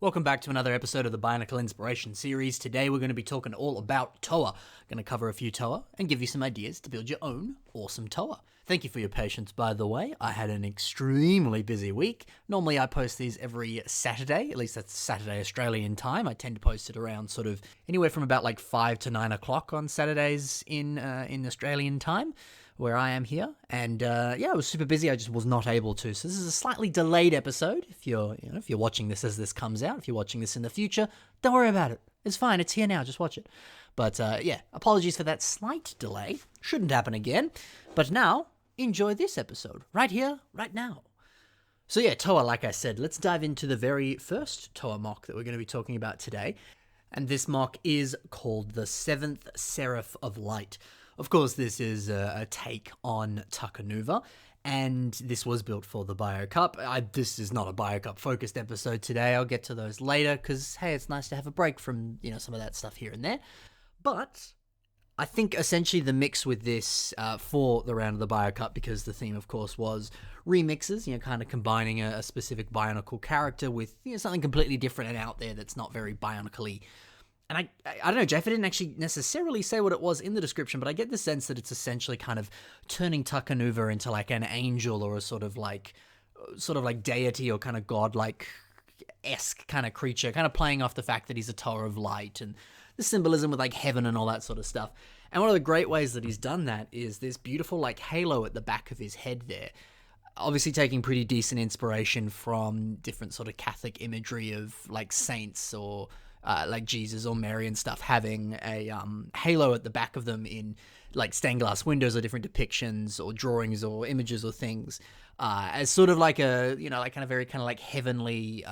Welcome back to another episode of the Bionicle Inspiration Series. Today we're going to be talking all about Toa. Going to cover a few Toa and give you some ideas to build your own awesome Toa. Thank you for your patience, by the way. I had an extremely busy week. Normally I post these every Saturday, at least that's Saturday Australian time. I tend to post it around sort of anywhere from about like 5 to 9 o'clock on Saturdays in Australian time, where I am here. And I was super busy. I just was not able to. So this is a slightly delayed episode. If you're watching this as this comes out, if you're watching this in the future, don't worry about it. It's fine. It's here now. Just watch it. But apologies for that slight delay. Shouldn't happen again. But now, enjoy this episode. Right here, right now. So yeah, Toa, like I said, let's dive into the very first Toa mock that we're going to be talking about today. And this mock is called the 7th Seraph of Light. Of course, this is a take on Takanuva, and this was built for the Bio Cup. This is not a Bio Cup focused episode today. I'll get to those later because, hey, it's nice to have a break from, some of that stuff here and there. But I think essentially the mix with this for the round of the Bio Cup, because the theme, of course, was remixes, kind of combining a specific Bionicle character with something completely different and out there that's not very Bionicle-y. And I don't know, Jeff, I didn't actually necessarily say what it was in the description, but I get the sense that it's essentially kind of turning Takanuva into like an angel or a sort of like deity or kind of godlike-esque kind of creature, kind of playing off the fact that he's a Toa of Light and the symbolism with like heaven and all that sort of stuff. And one of the great ways that he's done that is this beautiful like halo at the back of his head there. Obviously taking pretty decent inspiration from different sort of Catholic imagery of like saints or like Jesus or Mary and stuff having a halo at the back of them in like stained glass windows or different depictions or drawings or images or things as sort of like a, like kind of very kind of like heavenly,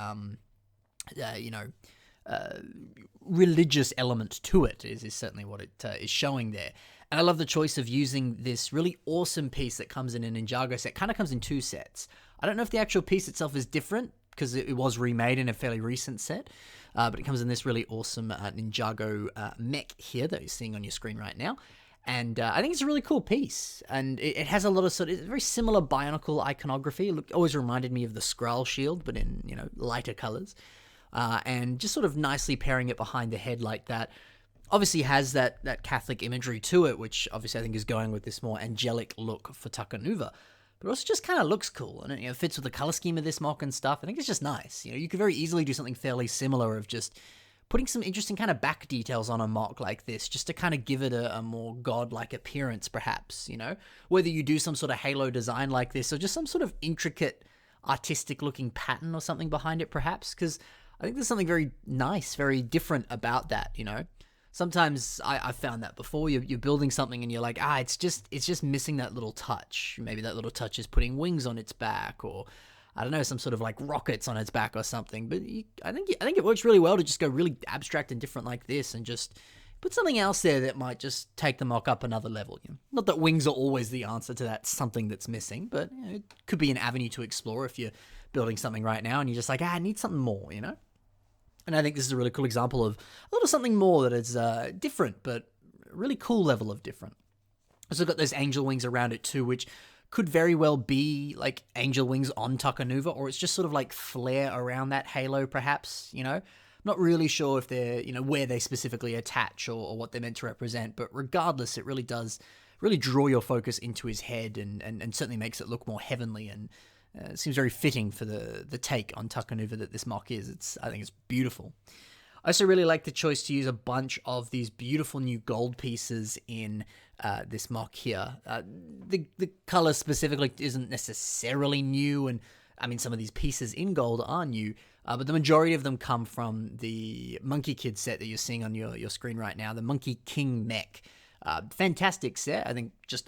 religious element to it is certainly what it is showing there. And I love the choice of using this really awesome piece that comes in an Ninjago set. Kind of comes in 2 sets. I don't know if the actual piece itself is different because it was remade in a fairly recent set. But it comes in this really awesome Ninjago mech here that you're seeing on your screen right now. And I think it's a really cool piece. And it has a lot of it's very similar Bionicle iconography. It always reminded me of the Skrull shield, but in, lighter colors. And just sort of nicely pairing it behind the head like that. Obviously has that Catholic imagery to it, which obviously I think is going with this more angelic look for Takanuva. But it also just kind of looks cool, and it fits with the color scheme of this mock and stuff. I think it's just nice. You could very easily do something fairly similar of just putting some interesting kind of back details on a mock like this, just to kind of give it a more godlike appearance, perhaps, Whether you do some sort of halo design like this, or just some sort of intricate, artistic-looking pattern or something behind it, perhaps, because I think there's something very nice, very different about that, Sometimes I've found that before. You're building something and you're like, it's just missing that little touch. Maybe that little touch is putting wings on its back, or I don't know, some sort of like rockets on its back or something. But I think it works really well to just go really abstract and different like this, and just put something else there that might just take the mock up another level. Not that wings are always the answer to that something that's missing, but it could be an avenue to explore if you're building something right now and you're just like, I need something more, And I think this is a really cool example of a little something more that is different, but a really cool level of different. Also got those angel wings around it too, which could very well be like angel wings on Takanuva, or it's just sort of like flare around that halo, perhaps, Not really sure if they're, where they specifically attach or what they're meant to represent, but regardless, it really does really draw your focus into his head and certainly makes it look more heavenly, and it seems very fitting for the take on Takanuva that this mock is. I think it's beautiful. I also really like the choice to use a bunch of these beautiful new gold pieces in this mock here. The color specifically isn't necessarily new, and I mean some of these pieces in gold are new, but the majority of them come from the Monkey Kid set that you're seeing on your screen right now, the Monkey King mech. Fantastic set. I think just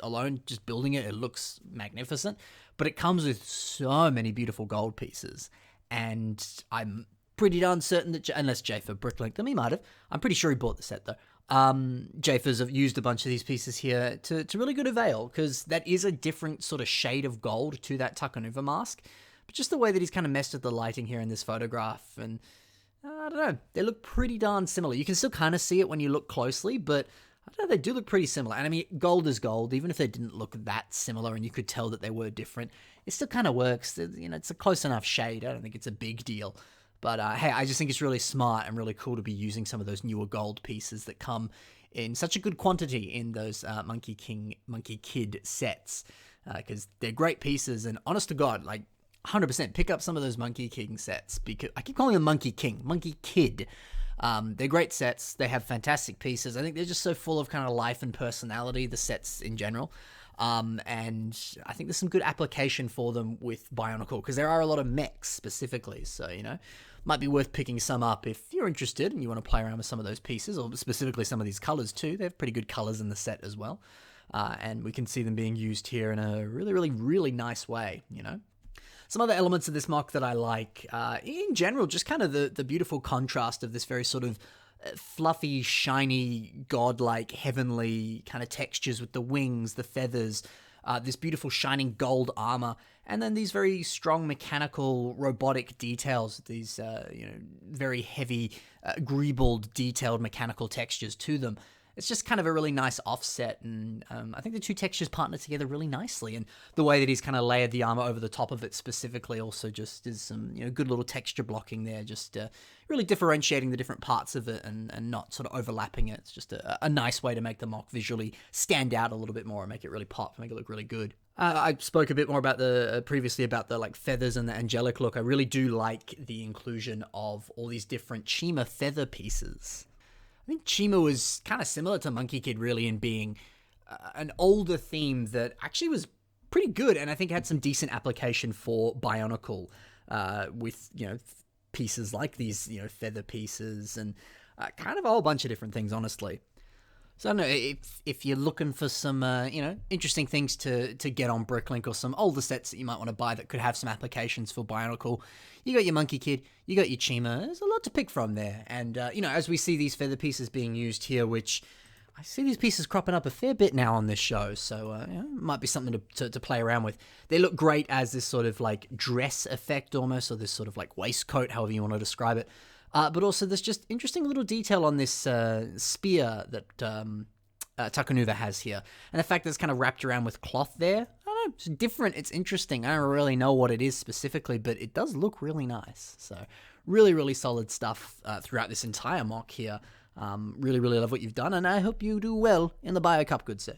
building it looks magnificent, but it comes with so many beautiful gold pieces, and I'm pretty darn certain that, unless Jafer bricklinked them, he might have. I'm pretty sure he bought the set though. Jafer's have used a bunch of these pieces here to really good avail, because that is a different sort of shade of gold to that Takanuva mask, but just the way that he's kind of messed with the lighting here in this photograph, and I don't know, they look pretty darn similar. You can still kind of see it when you look closely, but I don't know, they do look pretty similar. And I mean, gold is gold, even if they didn't look that similar and you could tell that they were different, it still kind of works. It's a close enough shade. I don't think it's a big deal. But hey, I just think it's really smart and really cool to be using some of those newer gold pieces that come in such a good quantity in those Monkey King, Monkey Kid sets, because they're great pieces. And honest to God, like 100% pick up some of those Monkey King sets, because I keep calling them Monkey King, Monkey Kid. They're great sets. They have fantastic pieces. I think they're just so full of kind of life and personality, the sets in general. And I think there's some good application for them with Bionicle, because there are a lot of mechs specifically. So, might be worth picking some up if you're interested and you want to play around with some of those pieces, or specifically some of these colors too. They have pretty good colors in the set as well. And we can see them being used here in a really, really, really nice way, Some other elements of this mock that I like, in general, just kind of the beautiful contrast of this very sort of fluffy, shiny, godlike, heavenly kind of textures with the wings, the feathers, this beautiful shining gold armor, and then these very strong mechanical robotic details, these very heavy, greebled, detailed mechanical textures to them. It's just kind of a really nice offset, and I think the two textures partner together really nicely, and the way that he's kind of layered the armor over the top of it specifically also just is some good little texture blocking there, just really differentiating the different parts of it and not sort of overlapping it. It's just a nice way to make the mock visually stand out a little bit more and make it really pop, make it look really good. I spoke a bit more about previously about the like feathers and the angelic look. I really do like the inclusion of all these different Chima feather pieces. I think Chima was kind of similar to Monkey Kid really in being an older theme that actually was pretty good, and I think had some decent application for Bionicle with pieces like these feather pieces and kind of a whole bunch of different things, honestly. So I don't know, if you're looking for some interesting things to get on Bricklink, or some older sets that you might want to buy that could have some applications for Bionicle, you got your Monkey Kid, you got your Chima. There's a lot to pick from there. And as we see these feather pieces being used here, which I see these pieces cropping up a fair bit now on this show, so might be something to play around with. They look great as this sort of like dress effect almost, or this sort of like waistcoat, however you want to describe it. But also there's just interesting little detail on this spear that Takanuva has here. And the fact that it's kind of wrapped around with cloth there, I don't know, it's different, it's interesting. I don't really know what it is specifically, but it does look really nice. So really, really solid stuff throughout this entire mock here. Really, really love what you've done, and I hope you do well in the Bio Cup, good sir.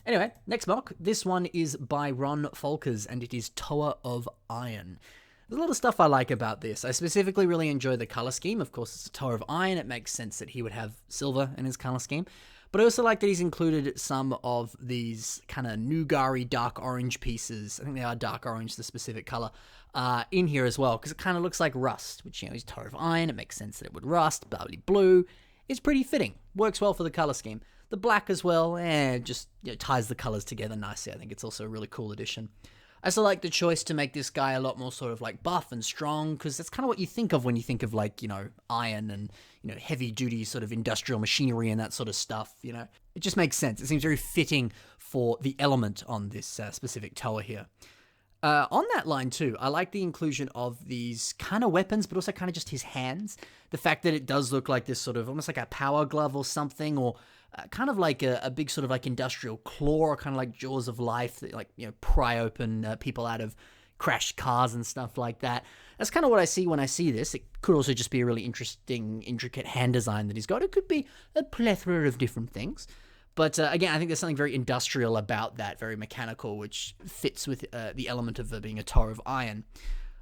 Anyway, next mock. This one is by Ron Folkers, and it is Toa of Iron. There's a lot of stuff I like about this. I specifically really enjoy the color scheme. Of course, it's a Toa of Iron. It makes sense that he would have silver in his color scheme. But I also like that he's included some of these kind of Nugari dark orange pieces. I think they are dark orange, the specific color, in here as well, because it kind of looks like rust, which, he's Toa of Iron. It makes sense that it would rust. Bubbly blue. It's pretty fitting. Works well for the color scheme. The black as well, just ties the colors together nicely. I think it's also a really cool addition. I also like the choice to make this guy a lot more sort of like buff and strong, because that's kind of what you think of when you think of like, iron and, heavy duty sort of industrial machinery and that sort of stuff, It just makes sense. It seems very fitting for the element on this specific Toa here. On that line too, I like the inclusion of these kind of weapons, but also kind of just his hands. The fact that it does look like this sort of almost like a power glove or something, or kind of like a big sort of like industrial claw, kind of like Jaws of Life that pry open people out of crashed cars and stuff like that. That's kind of what I see when I see this. It could also just be a really interesting, intricate hand design that he's got. It could be a plethora of different things. But again, I think there's something very industrial about that, very mechanical, which fits with the element of being a Toa of Iron.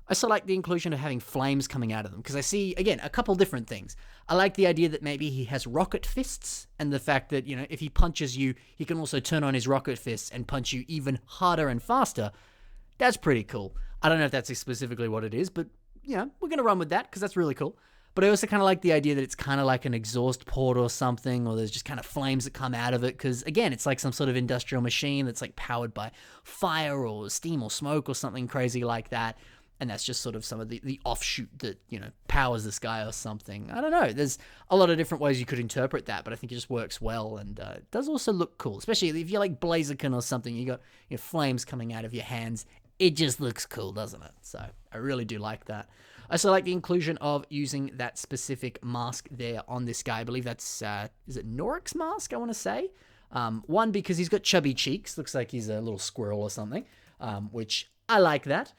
I also like the inclusion of having flames coming out of them, because I see, again, a couple different things. I like the idea that maybe he has rocket fists, and the fact that, if he punches you, he can also turn on his rocket fists and punch you even harder and faster. That's pretty cool. I don't know if that's specifically what it is, but, we're going to run with that, because that's really cool. But I also kind of like the idea that it's kind of like an exhaust port or something, or there's just kind of flames that come out of it, because, again, it's like some sort of industrial machine that's like powered by fire or steam or smoke or something crazy like that. And that's just sort of some of the offshoot that, powers this guy or something. I don't know. There's a lot of different ways you could interpret that, but I think it just works well, and it does also look cool. Especially if you're like Blaziken or something, you got flames coming out of your hands. It just looks cool, doesn't it? So I really do like that. I also like the inclusion of using that specific mask there on this guy. I believe that's, is it Norik's mask, I want to say? One, because he's got chubby cheeks. Looks like he's a little squirrel or something, which I like that.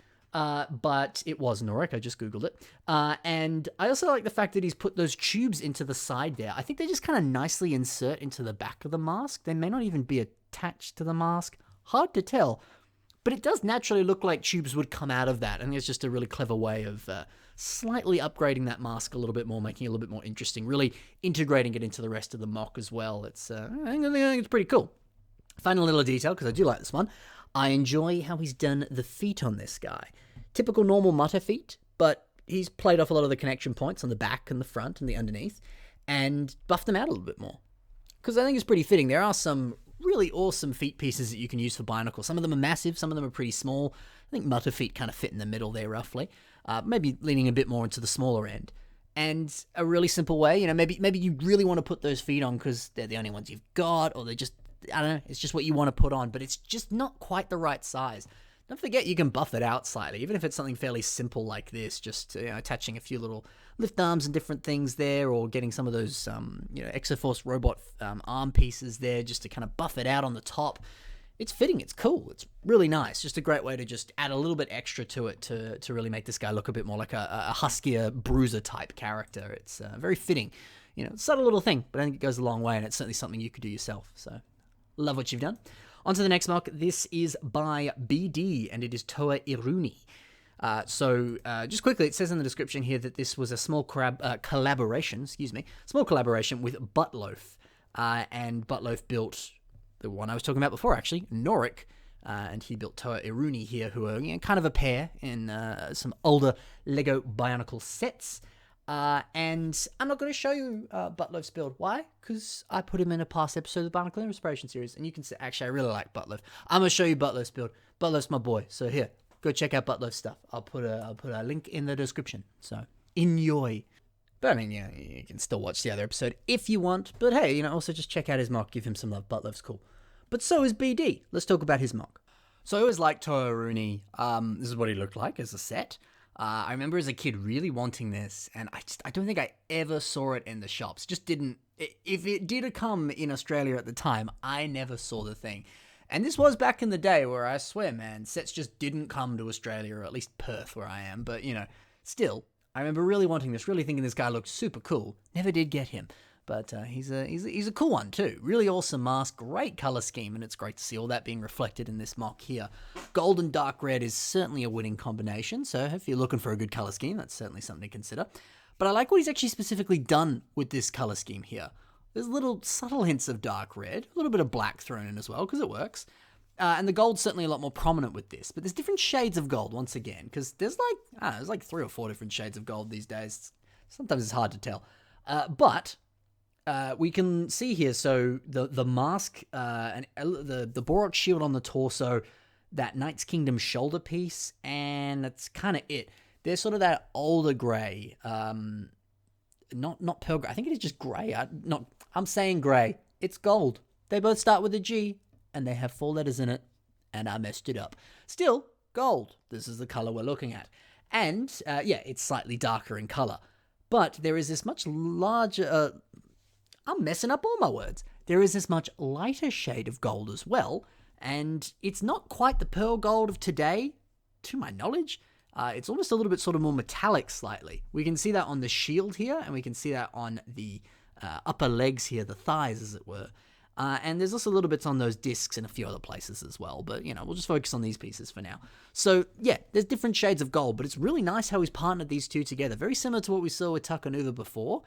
but it was Norik. I just Googled it. And I also like the fact that he's put those tubes into the side there. I think they just kind of nicely insert into the back of the mask. They may not even be attached to the mask. Hard to tell. But it does naturally look like tubes would come out of that. I think it's just a really clever way of slightly upgrading that mask a little bit more, making it a little bit more interesting, really integrating it into the rest of the mock as well. I think it's pretty cool. Final little detail, because I do like this one. I enjoy how he's done the feet on this guy. Typical normal Mutter feet, but he's played off a lot of the connection points on the back and the front and the underneath and buffed them out a little bit more. Because I think it's pretty fitting. There are some really awesome feet pieces that you can use for Bionicle. Some of them are massive, some of them are pretty small. I think Mutter feet kind of fit in the middle there roughly. Maybe leaning a bit more into the smaller end. And a really simple way, maybe you really want to put those feet on because they're the only ones you've got, or they're just, I don't know, it's just what you want to put on, but it's just not quite the right size. Don't forget you can buff it out slightly, even if it's something fairly simple like this, just attaching a few little lift arms and different things there, or getting some of those Exoforce robot arm pieces there just to kind of buff it out on the top. It's fitting, it's cool, it's really nice. Just a great way to just add a little bit extra to it to really make this guy look a bit more like a huskier bruiser type character. It's very fitting. Subtle little thing, but I think it goes a long way, and it's certainly something you could do yourself. So, love what you've done. On to the next mock. This is by BD, and it is Toa Irony. Just quickly, it says in the description here that this was a small collaboration with Buttloaf. And Buttloaf built the one I was talking about before, actually, Norik. And he built Toa Irony here, who are kind of a pair in some older Lego Bionicle sets. And I'm not going to show you Buttloaf's build. Why? Because I put him in a past episode of the Bionicle Inspiration series, and you can say, actually, I really like Buttloaf. I'm going to show you Buttloaf's build. Buttloaf's my boy. So here, go check out Buttloaf's stuff. I'll put a link in the description. So, enjoy. But I mean, you can still watch the other episode if you want. But hey, also just check out his mock. Give him some love. Buttloaf's cool. But so is BD. Let's talk about his mock. So I always liked Toa Irony. This is what he looked like as a set. I remember as a kid really wanting this, and I don't think I ever saw it in the shops. Just didn't. If it did come in Australia at the time, I never saw the thing. And this was back in the day where I swear, man, sets just didn't come to Australia, or at least Perth where I am. But, still, I remember really wanting this, really thinking this guy looked super cool. Never did get him. But he's a cool one too. Really awesome mask, great color scheme, and it's great to see all that being reflected in this mock here. Gold and dark red is certainly a winning combination, so if you're looking for a good color scheme, that's certainly something to consider. But I like what he's actually specifically done with this color scheme here. There's little subtle hints of dark red, a little bit of black thrown in as well, because it works. And the gold's certainly a lot more prominent with this, but there's different shades of gold once again, because there's like 3 or 4 different shades of gold these days. Sometimes it's hard to tell. But we can see here, so the mask, and the Borok shield on the torso, that Knight's Kingdom shoulder piece, and that's kind of it. There's sort of that older grey, not pearl grey. I think it is just grey. I'm saying grey. It's gold. They both start with a G, and they have 4 letters in it, and I messed it up. Still, gold. This is the color we're looking at. And, it's slightly darker in color. But there is this much larger... I'm messing up all my words. There is this much lighter shade of gold as well, and it's not quite the pearl gold of today, to my knowledge. It's almost a little bit sort of more metallic slightly. We can see that on the shield here, and we can see that on the upper legs here, the thighs as it were. And there's also little bits on those discs in a few other places as well, but we'll just focus on these pieces for now. So yeah, there's different shades of gold, but it's really nice how he's partnered these two together. Very similar to what we saw with Takanuva before.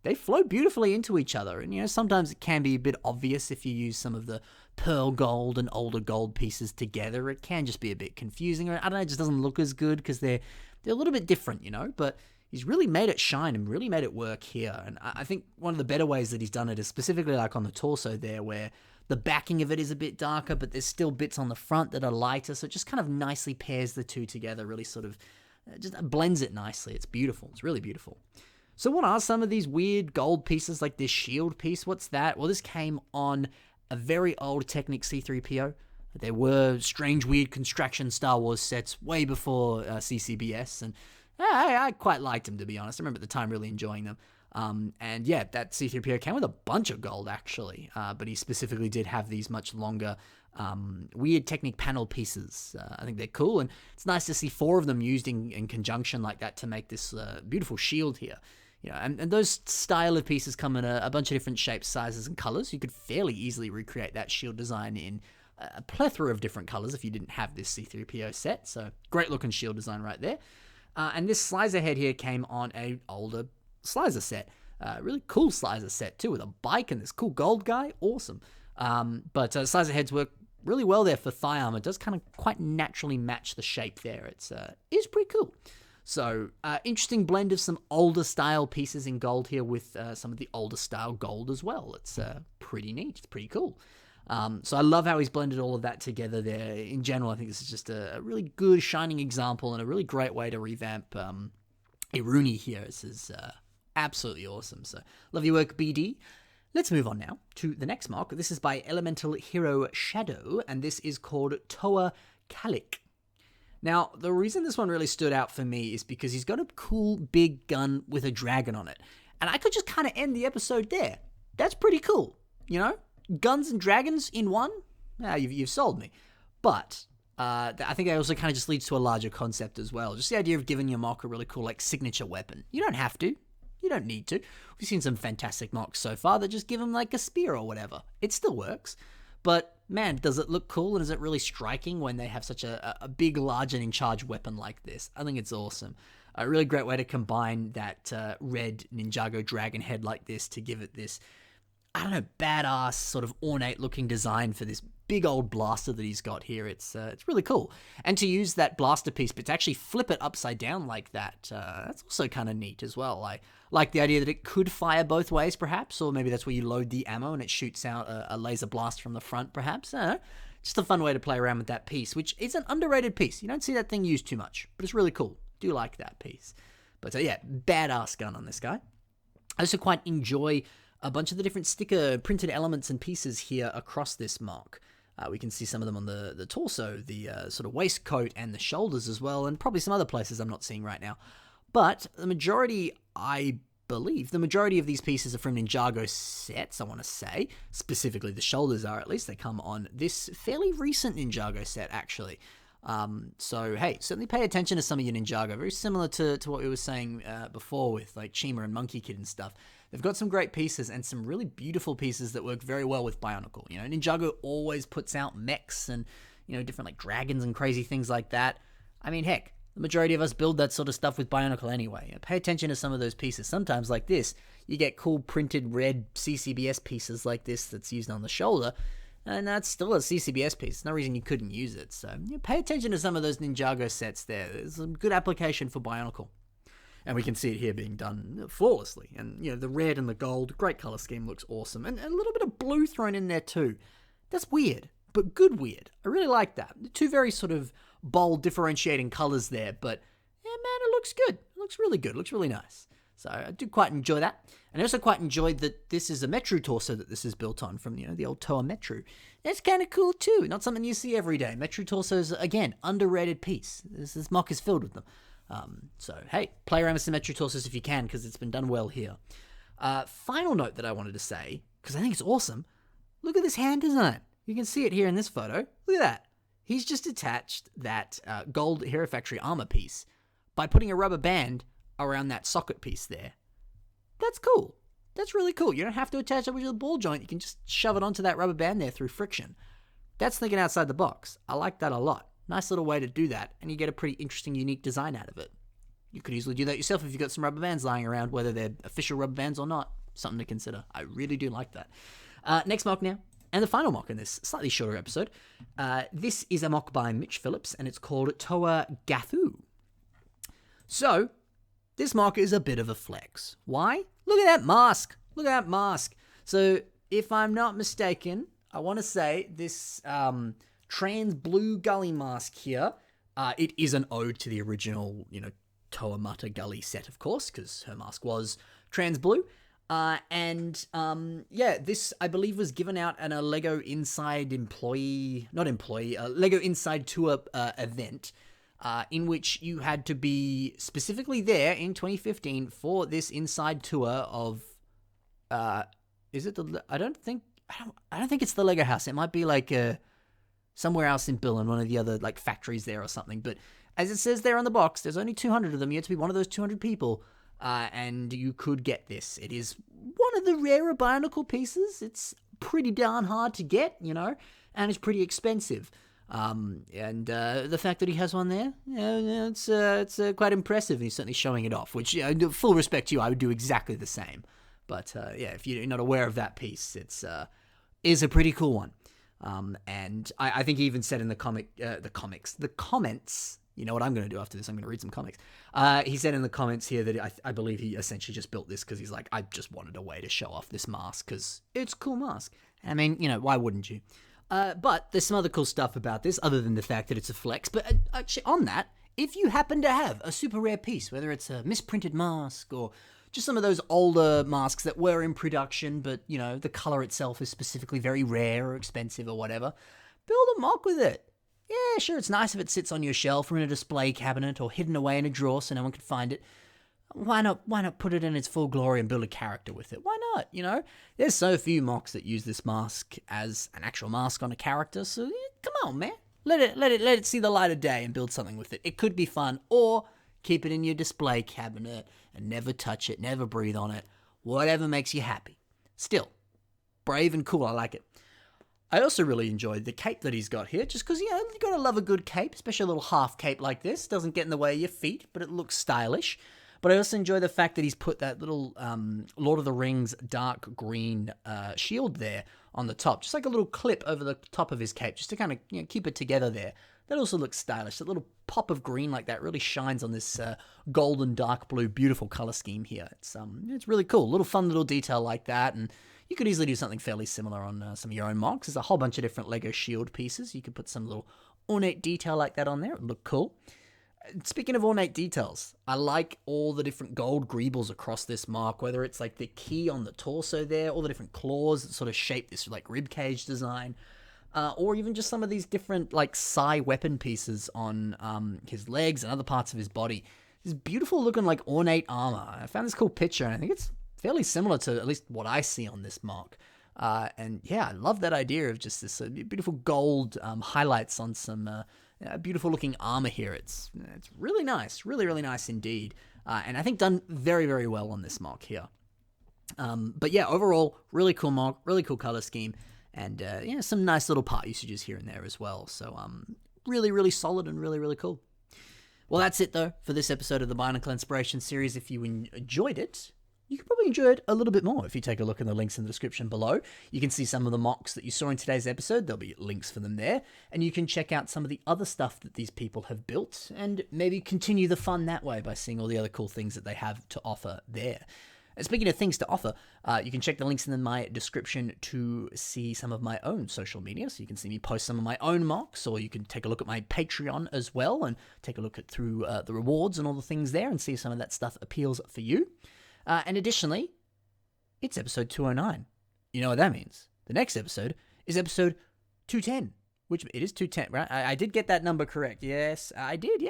They flow beautifully into each other, and sometimes it can be a bit obvious if you use some of the pearl gold and older gold pieces together. It can just be a bit confusing, or I don't know, it just doesn't look as good because they're a little bit different, but he's really made it shine and really made it work here. And I think one of the better ways that he's done it is specifically like on the torso there, where the backing of it is a bit darker, but there's still bits on the front that are lighter, so it just kind of nicely pairs the two together, really sort of just blends it nicely. It's beautiful. It's really beautiful. So what are some of these weird gold pieces, like this shield piece? What's that? Well, this came on a very old Technic C-3PO. There were strange, weird construction Star Wars sets way before CCBS, and I quite liked them, to be honest. I remember at the time really enjoying them. And yeah, that C-3PO came with a bunch of gold, actually, but he specifically did have these much longer weird Technic panel pieces. I think they're cool, and it's nice to see 4 of them used in conjunction like that to make this beautiful shield here. And those style of pieces come in a bunch of different shapes, sizes, and colors. You could fairly easily recreate that shield design in a plethora of different colors if you didn't have this C-3PO set. So great looking shield design right there. And this Slicer head here came on a older Slicer set. Really cool Slicer set too, with a bike and this cool gold guy. Awesome. But Slicer heads work really well there for thigh armor. It does kind of quite naturally match the shape there. It's pretty cool. So, interesting blend of some older style pieces in gold here with some of the older style gold as well. It's pretty neat. It's pretty cool. So I love how he's blended all of that together there. In general, I think this is just a really good, shining example and a really great way to revamp Irony here. This is absolutely awesome. So, love your work, BD. Let's move on now to the next mark. This is by Elemental Hero Shadow, and this is called Toa Kalik. Now, the reason this one really stood out for me is because he's got a cool big gun with a dragon on it. And I could just kind of end the episode there. That's pretty cool, Guns and dragons in one? You've sold me. But I think that also kind of just leads to a larger concept as well. Just the idea of giving your mock a really cool, signature weapon. You don't have to. You don't need to. We've seen some fantastic mocks so far that just give them, a spear or whatever. It still works. But, man, does it look cool and is it really striking when they have such a big, large, and in-charge weapon like this? I think it's awesome. A really great way to combine that red Ninjago dragon head like this to give it this, badass, sort of ornate-looking design for this big old blaster that he's got here. It's really cool. And to use that blaster piece, but to actually flip it upside down like that, that's also kind of neat as well. I like the idea that it could fire both ways, perhaps, or maybe that's where you load the ammo and it shoots out a laser blast from the front, perhaps. I don't know. Just a fun way to play around with that piece, which is an underrated piece. You don't see that thing used too much, but it's really cool. Do like that piece. But yeah, badass gun on this guy. I also quite enjoy a bunch of the different sticker printed elements and pieces here across this mark. We can see some of them on the torso, the sort of waistcoat and the shoulders as well, and probably some other places I'm not seeing right now. But the majority, I believe, the majority of these pieces are from Ninjago sets, I want to say. Specifically, the shoulders are, at least. They come on this fairly recent Ninjago set, actually. So, hey, certainly pay attention to some of your Ninjago. Very similar to what we were saying before with, Chima and Monkey Kid and stuff. They've got some great pieces and some really beautiful pieces that work very well with Bionicle. Ninjago always puts out mechs and, different, dragons and crazy things like that. I mean, heck, the majority of us build that sort of stuff with Bionicle anyway. Pay attention to some of those pieces. Sometimes, like this, you get cool printed red CCBS pieces like this that's used on the shoulder, and that's still a CCBS piece. There's no reason you couldn't use it. So, pay attention to some of those Ninjago sets there. There's a good application for Bionicle. And we can see it here being done flawlessly. And, the red and the gold, great color scheme, looks awesome. And a little bit of blue thrown in there too. That's weird, but good weird. I really like that. Two very sort of bold, differentiating colors there. But, yeah, man, it looks good. It looks really good. It looks really nice. So I do quite enjoy that. And I also quite enjoyed that this is a Metru torso that this is built on from, the old Toa Metru. That's kind of cool too. Not something you see every day. Metru torsos, again, underrated piece. This mock is filled with them. So, hey, play around with some Metru torsos if you can, because it's been done well here. Final note that I wanted to say, because I think it's awesome, look at this hand design. You can see it here in this photo. Look at that. He's just attached that gold Hero Factory armor piece by putting a rubber band around that socket piece there. That's cool. That's really cool. You don't have to attach it with your ball joint. You can just shove it onto that rubber band there through friction. That's thinking outside the box. I like that a lot. Nice little way to do that, and you get a pretty interesting, unique design out of it. You could easily do that yourself if you've got some rubber bands lying around, whether they're official rubber bands or not. Something to consider. I really do like that. Next mock now, and the final mock in this slightly shorter episode. This is a mock by Mitch Phillips, and it's called Toa Gathu. So, this mock is a bit of a flex. Why? Look at that mask. Look at that mask. So, if I'm not mistaken, I want to say this trans blue gully mask here, it is an ode to the original, Toa Mata Gully set, of course, because her mask was trans blue. Yeah, this, I believe, was given out at a LEGO Inside LEGO Inside Tour event, in which you had to be specifically there in 2015 for this inside tour of, is it the, I don't think it's the LEGO house. It might be like somewhere else in Billund, one of the other like factories there or something. But as it says there on the box, there's only 200 of them. You have to be one of those 200 people, and you could get this. It is one of the rarer Bionicle pieces. It's pretty darn hard to get, and it's pretty expensive. And the fact that he has one there, it's quite impressive. And he's certainly showing it off, which, full respect to you, I would do exactly the same. But if you're not aware of that piece, it's is a pretty cool one. And I think he even said in the comments, you know what I'm going to do after this? I'm going to read some comics. He said in the comments here that I believe he essentially just built this because he's like, I just wanted a way to show off this mask because it's a cool mask. I mean, why wouldn't you? But there's some other cool stuff about this other than the fact that it's a flex. But actually on that, if you happen to have a super rare piece, whether it's a misprinted mask or just some of those older masks that were in production, but, the color itself is specifically very rare or expensive or whatever, build a mock with it. Yeah, sure, it's nice if it sits on your shelf or in a display cabinet or hidden away in a drawer so no one can find it. Why not put it in its full glory and build a character with it? Why not, There's so few mocks that use this mask as an actual mask on a character, so come on, man. Let it see the light of day and build something with it. It could be fun, or keep it in your display cabinet and never touch it, never breathe on it. Whatever makes you happy. Still, brave and cool, I like it. I also really enjoyed the cape that he's got here, just because, you gotta love a good cape, especially a little half cape like this. Doesn't get in the way of your feet, but it looks stylish. But I also enjoy the fact that he's put that little Lord of the Rings dark green shield there on the top, just like a little clip over the top of his cape, just to kind of keep it together there. That also looks stylish. That little pop of green like that really shines on this golden dark blue, beautiful color scheme here. It's really cool. Little fun little detail like that, and you could easily do something fairly similar on some of your own mocks. There's a whole bunch of different Lego shield pieces. You could put some little ornate detail like that on there. It would look cool. Speaking of ornate details, I like all the different gold greebles across this mark, whether it's like the key on the torso there, all the different claws that sort of shape this like ribcage design, or even just some of these different like psi weapon pieces on his legs and other parts of his body. This beautiful looking like ornate armor. I found this cool picture and I think it's fairly similar to at least what I see on this mark. And yeah, I love that idea of just this beautiful gold highlights on some beautiful looking armor here. It's really nice, really nice indeed. And I think done very, very well on this mock here. But yeah, overall, really cool mock, really cool color scheme, and some nice little part usages here and there as well. So really solid and really cool. Well, that's it though for this episode of the Bionicle Inspiration series. If you enjoyed it, you could probably enjoy it a little bit more if you take a look in the links in the description below. You can see some of the mocks that you saw in today's episode. There'll be links for them there. And you can check out some of the other stuff that these people have built and maybe continue the fun that way by seeing all the other cool things that they have to offer there. And speaking of things to offer, you can check the links in my description to see some of my own social media. So you can see me post some of my own mocks, or you can take a look at my Patreon as well and take a look at through the rewards and all the things there and see if some of that stuff appeals for you. And additionally, it's episode 209. You know what that means. The next episode is episode 210, which it is 210, right? I did get that number correct. Yes, I did.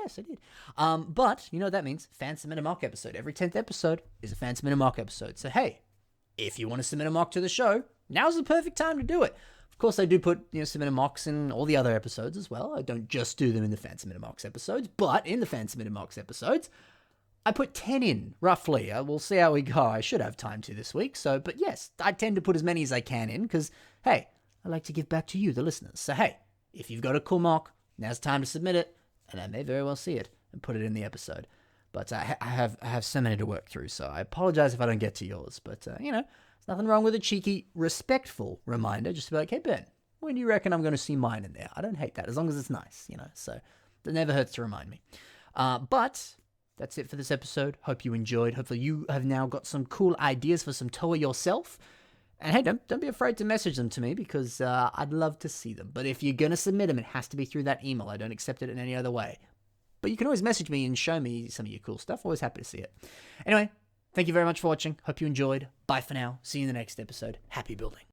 But you know what that means. Fan submit a mock episode. Every 10th episode is a fan submit a mock episode. So hey, if you want to submit a mock to the show, now's the perfect time to do it. Of course, I do put submit a mocks in all the other episodes as well. I don't just do them in the fan submit a mocks episodes, but in the fan submit a mocks episodes, I put 10 in, roughly. We'll see how we go. I should have time to this week. But yes, I tend to put as many as I can in because, hey, I like to give back to you, the listeners. So, hey, if you've got a cool mock, now's time to submit it, and I may very well see it and put it in the episode. But I have so many to work through, so I apologize if I don't get to yours. But, there's nothing wrong with a cheeky, respectful reminder just to be like, hey, Ben, when do you reckon I'm going to see mine in there? I don't hate that, as long as it's nice, So it never hurts to remind me. But that's it for this episode. Hope you enjoyed. Hopefully you have now got some cool ideas for some Toa yourself. And hey, don't be afraid to message them to me because I'd love to see them. But if you're going to submit them, it has to be through that email. I don't accept it in any other way. But you can always message me and show me some of your cool stuff. Always happy to see it. Anyway, thank you very much for watching. Hope you enjoyed. Bye for now. See you in the next episode. Happy building.